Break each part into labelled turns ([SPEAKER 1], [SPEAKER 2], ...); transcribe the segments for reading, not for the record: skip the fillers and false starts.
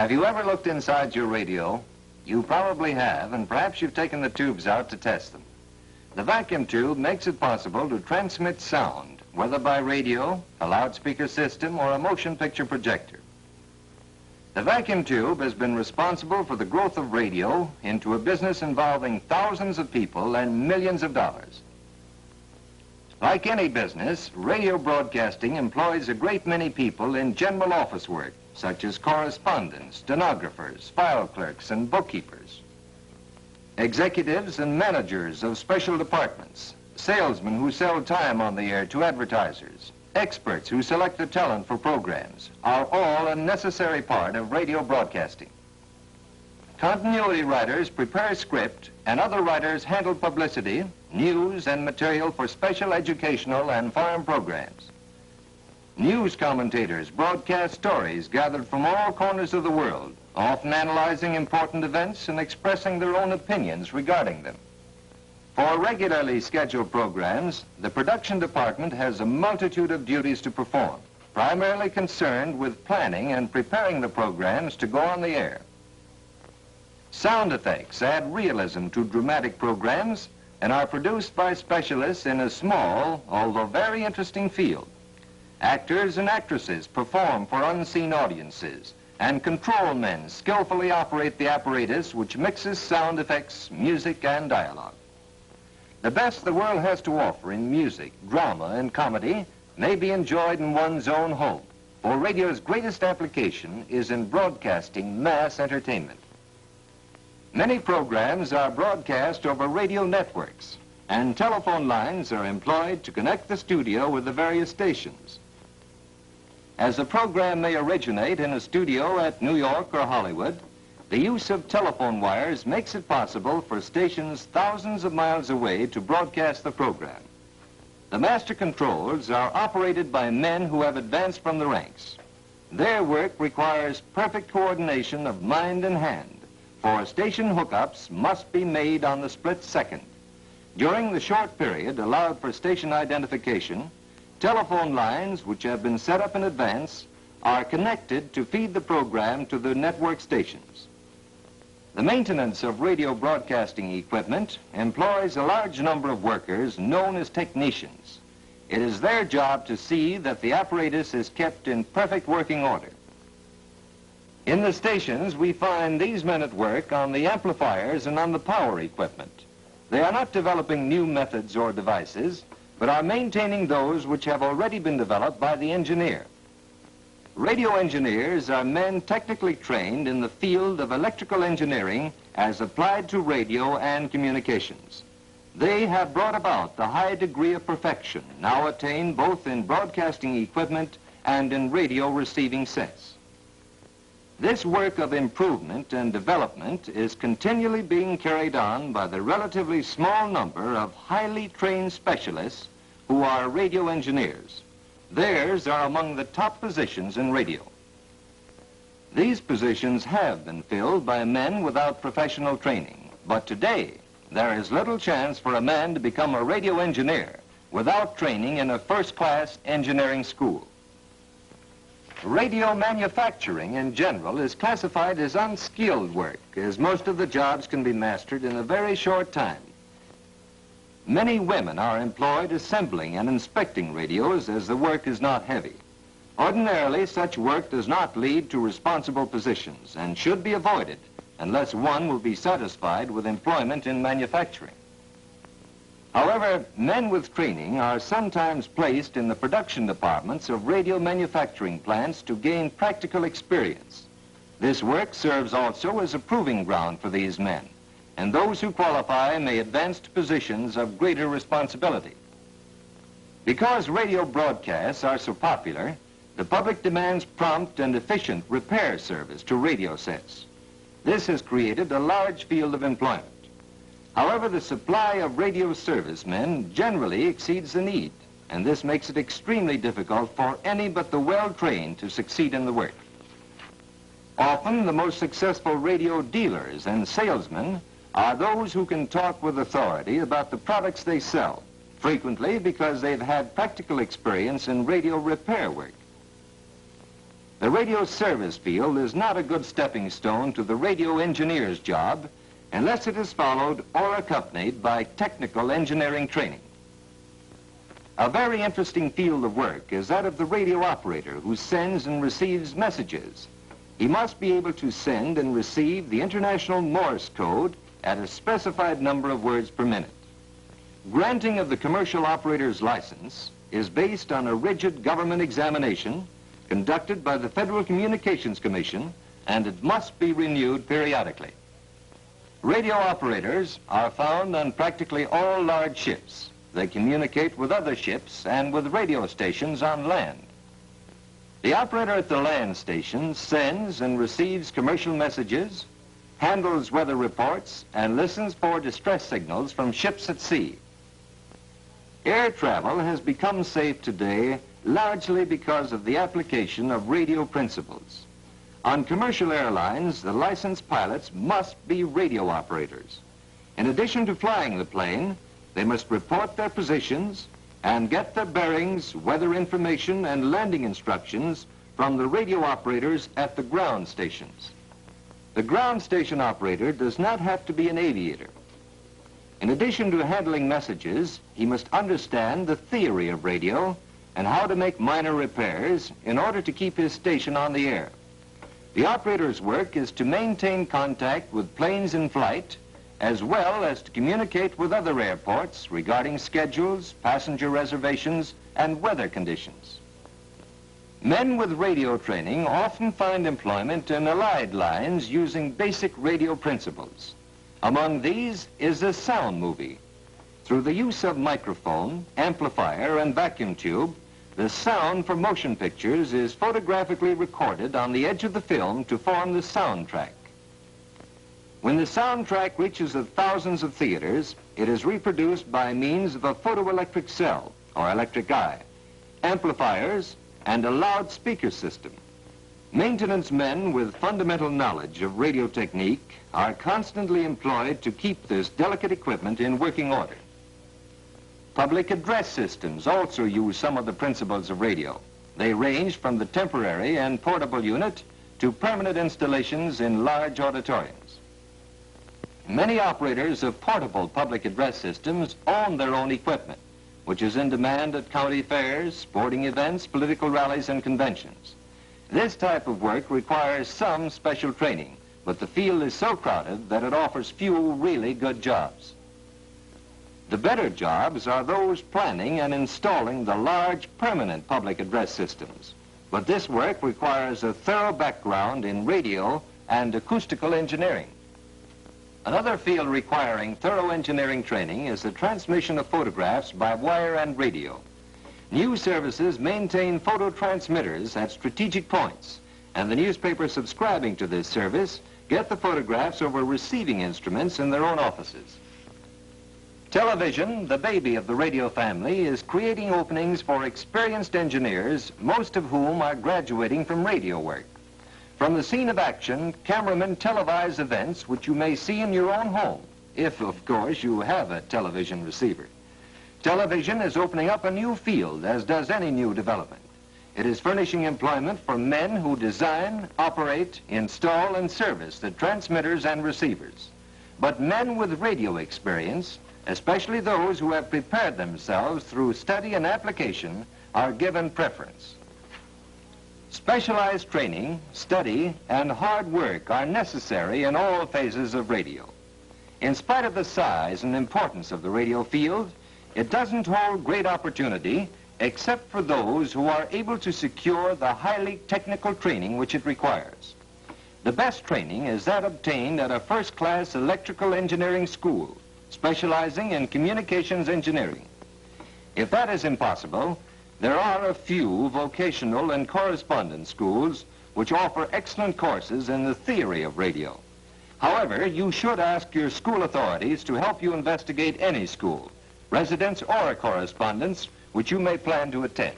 [SPEAKER 1] Have you ever looked inside your radio? You probably have, and perhaps you've taken the tubes out to test them. The vacuum tube makes it possible to transmit sound, whether by radio, a loudspeaker system, or a motion picture projector. The vacuum tube has been responsible for the growth of radio into a business involving thousands of people and millions of dollars. Like any business, radio broadcasting employs a great many people in general office work, such as correspondents, stenographers, file clerks, and bookkeepers. Executives and managers of special departments, salesmen who sell time on the air to advertisers, experts who select the talent for programs are all a necessary part of radio broadcasting. Continuity writers prepare script, and other writers handle publicity, news, and material for special educational and foreign programs. News commentators broadcast stories gathered from all corners of the world, often analyzing important events and expressing their own opinions regarding them. For regularly scheduled programs, the production department has a multitude of duties to perform, primarily concerned with planning and preparing the programs to go on the air. Sound effects add realism to dramatic programs and are produced by specialists in a small, although very interesting field. Actors and actresses perform for unseen audiences, and control men skillfully operate the apparatus which mixes sound effects, music, and dialogue. The best the world has to offer in music, drama, and comedy may be enjoyed in one's own home, for radio's greatest application is in broadcasting mass entertainment. Many programs are broadcast over radio networks, and telephone lines are employed to connect the studio with the various stations. As a program may originate in a studio at New York or Hollywood, the use of telephone wires makes it possible for stations thousands of miles away to broadcast the program. The master controls are operated by men who have advanced from the ranks. Their work requires perfect coordination of mind and hand, for station hookups must be made on the split second. During the short period allowed for station identification, telephone lines, which have been set up in advance, are connected to feed the program to the network stations. The maintenance of radio broadcasting equipment employs a large number of workers known as technicians. It is their job to see that the apparatus is kept in perfect working order. In the stations, we find these men at work on the amplifiers and on the power equipment. They are not developing new methods or devices, but are maintaining those which have already been developed by the engineer. Radio engineers are men technically trained in the field of electrical engineering as applied to radio and communications. They have brought about the high degree of perfection now attained both in broadcasting equipment and in radio receiving sets. This work of improvement and development is continually being carried on by the relatively small number of highly trained specialists who are radio engineers. Theirs are among the top positions in radio. These positions have been filled by men without professional training, but today there is little chance for a man to become a radio engineer without training in a first-class engineering school. Radio manufacturing in general is classified as unskilled work, as most of the jobs can be mastered in a very short time. Many women are employed assembling and inspecting radios as the work is not heavy. Ordinarily, such work does not lead to responsible positions and should be avoided unless one will be satisfied with employment in manufacturing. However, men with training are sometimes placed in the production departments of radio manufacturing plants to gain practical experience. This work serves also as a proving ground for these men, and those who qualify may advance to positions of greater responsibility. Because radio broadcasts are so popular, the public demands prompt and efficient repair service to radio sets. This has created a large field of employment. However, the supply of radio servicemen generally exceeds the need, and this makes it extremely difficult for any but the well-trained to succeed in the work. Often, the most successful radio dealers and salesmen are those who can talk with authority about the products they sell, frequently because they've had practical experience in radio repair work. The radio service field is not a good stepping stone to the radio engineer's job unless it is followed or accompanied by technical engineering training. A very interesting field of work is that of the radio operator who sends and receives messages. He must be able to send and receive the International Morse code at a specified number of words per minute. Granting of the commercial operator's license is based on a rigid government examination conducted by the Federal Communications Commission, and it must be renewed periodically. Radio operators are found on practically all large ships. They communicate with other ships and with radio stations on land. The operator at the land station sends and receives commercial messages, handles weather reports, and listens for distress signals from ships at sea. Air travel has become safe today largely because of the application of radio principles. On commercial airlines, the licensed pilots must be radio operators. In addition to flying the plane, they must report their positions and get their bearings, weather information, and landing instructions from the radio operators at the ground stations. The ground station operator does not have to be an aviator. In addition to handling messages, he must understand the theory of radio and how to make minor repairs in order to keep his station on the air. The operator's work is to maintain contact with planes in flight, as well as to communicate with other airports regarding schedules, passenger reservations, and weather conditions. Men with radio training often find employment in allied lines using basic radio principles. Among these is the sound movie. Through the use of microphone, amplifier, and vacuum tube, the sound for motion pictures is photographically recorded on the edge of the film to form the soundtrack. When the soundtrack reaches the thousands of theaters, it is reproduced by means of a photoelectric cell, or electric eye, amplifiers, and a loudspeaker system. Maintenance men with fundamental knowledge of radio technique are constantly employed to keep this delicate equipment in working order. Public address systems also use some of the principles of radio. They range from the temporary and portable unit to permanent installations in large auditoriums. Many operators of portable public address systems own their own equipment, which is in demand at county fairs, sporting events, political rallies, and conventions. This type of work requires some special training, but the field is so crowded that it offers few really good jobs. The better jobs are those planning and installing the large permanent public address systems. But this work requires a thorough background in radio and acoustical engineering. Another field requiring thorough engineering training is the transmission of photographs by wire and radio. News services maintain photo transmitters at strategic points, and the newspapers subscribing to this service get the photographs over receiving instruments in their own offices. Television, the baby of the radio family, is creating openings for experienced engineers, most of whom are graduating from radio work. From the scene of action, cameramen televise events which you may see in your own home, if, of course, you have a television receiver. Television is opening up a new field, as does any new development. It is furnishing employment for men who design, operate, install, and service the transmitters and receivers. But men with radio experience, especially those who have prepared themselves through study and application, are given preference. Specialized training, study, and hard work are necessary in all phases of radio. In spite of the size and importance of the radio field, it doesn't hold great opportunity except for those who are able to secure the highly technical training which it requires. The best training is that obtained at a first-class electrical engineering school, specializing in communications engineering. If that is impossible, there are a few vocational and correspondence schools which offer excellent courses in the theory of radio. However, you should ask your school authorities to help you investigate any school, residence or correspondence, which you may plan to attend.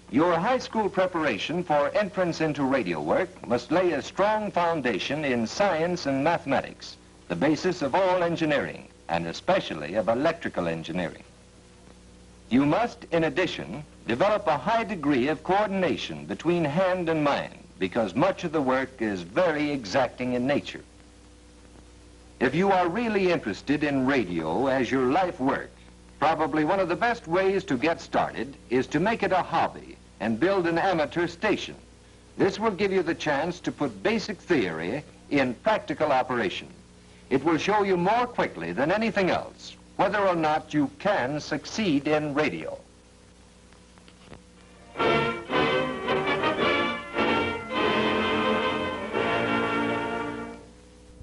[SPEAKER 1] Your high school preparation for entrance into radio work must lay a strong foundation in science and mathematics, the basis of all engineering, and especially of electrical engineering. You must, in addition, develop a high degree of coordination between hand and mind, because much of the work is very exacting in nature. If you are really interested in radio as your life work, probably one of the best ways to get started is to make it a hobby and build an amateur station. This will give you the chance to put basic theory in practical operation. It will show you more quickly than anything else whether or not you can succeed in radio.